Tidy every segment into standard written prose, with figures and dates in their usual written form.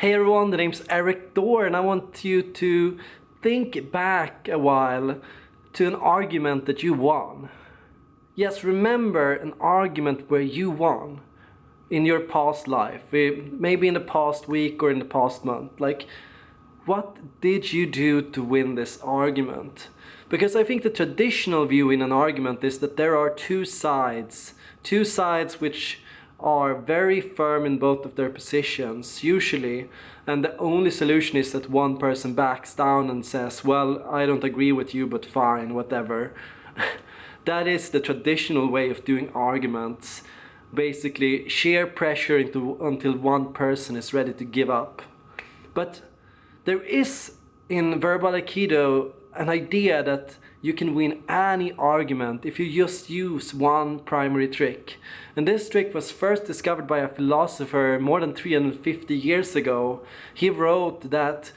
Hey everyone, the name's Erik Thor, and I want you to think back a while to an argument that you won. Yes, remember an argument where you won in your past life, maybe in the past week or in the past month. Like, what did you do to win this argument? Because I think the traditional view in an argument is that there are two sides which are very firm in both of their positions, usually, and the only solution is that one person backs down and says, well, I don't agree with you, but fine, whatever. That is the traditional way of doing arguments. Basically, sheer pressure until one person is ready to give up. But there is in verbal aikido an idea that you can win any argument if you just use one primary trick. And this trick was first discovered by a philosopher more than 350 years ago. He wrote that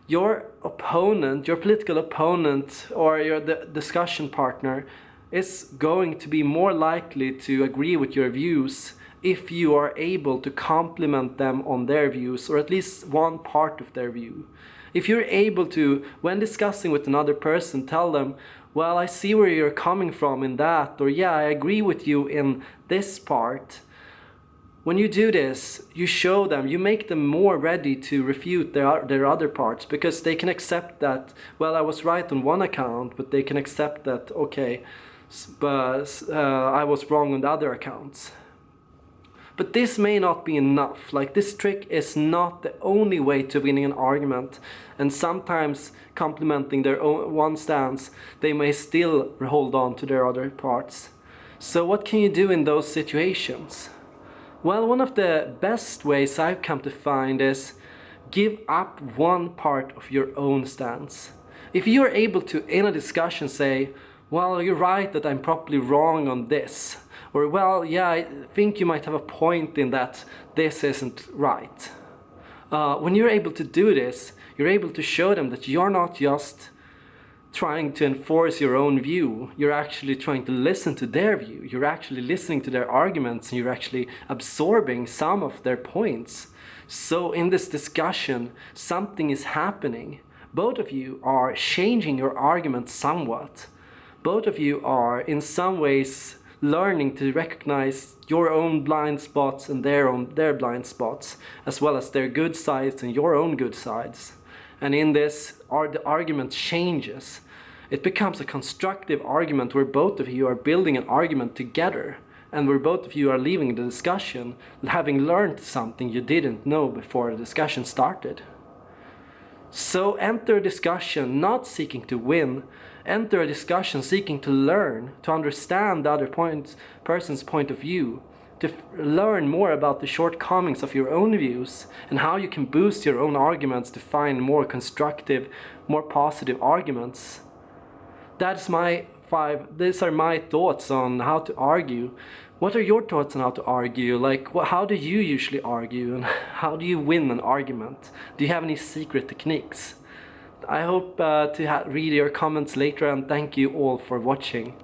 your opponent, your political opponent, or the discussion partner is going to be more likely to agree with your views if you are able to compliment them on their views, or at least one part of their view. If you're able to, when discussing with another person, tell them, well, I see where you're coming from in that, or yeah, I agree with you in this part. When you do this, you show them, you make them more ready to refute their other parts, because they can accept that, well, I was right on one account, but they can accept that, okay, but I was wrong on the other accounts. But this may not be enough. Like, this trick is not the only way to winning an argument, and sometimes complimenting their own one stance, they may still hold on to their other parts. So what can you do in those situations? Well, one of the best ways I've come to find is give up one part of your own stance. If you're able to, in a discussion, say, well, you're right that I'm probably wrong on this. Or, well, yeah, I think you might have a point in that this isn't right. When you're able to do this, you're able to show them that you're not just trying to enforce your own view. You're actually trying to listen to their view. You're actually listening to their arguments, and you're actually absorbing some of their points. So in this discussion, something is happening. Both of you are changing your argument somewhat. Both of you are, in some ways, learning to recognize your own blind spots and their blind spots, as well as their good sides and your own good sides. And in this, the argument changes. It becomes a constructive argument where both of you are building an argument together, and where both of you are leaving the discussion having learned something you didn't know before the discussion started. So enter a discussion not seeking to win, enter a discussion seeking to learn, to understand the other person's point of view, to learn more about the shortcomings of your own views, and how you can boost your own arguments to find more constructive, more positive arguments. These are my thoughts on how to argue. What are your thoughts on how to argue? Like, how do you usually argue, and how do you win an argument? Do you have any secret techniques? I hope to read your comments later, and thank you all for watching.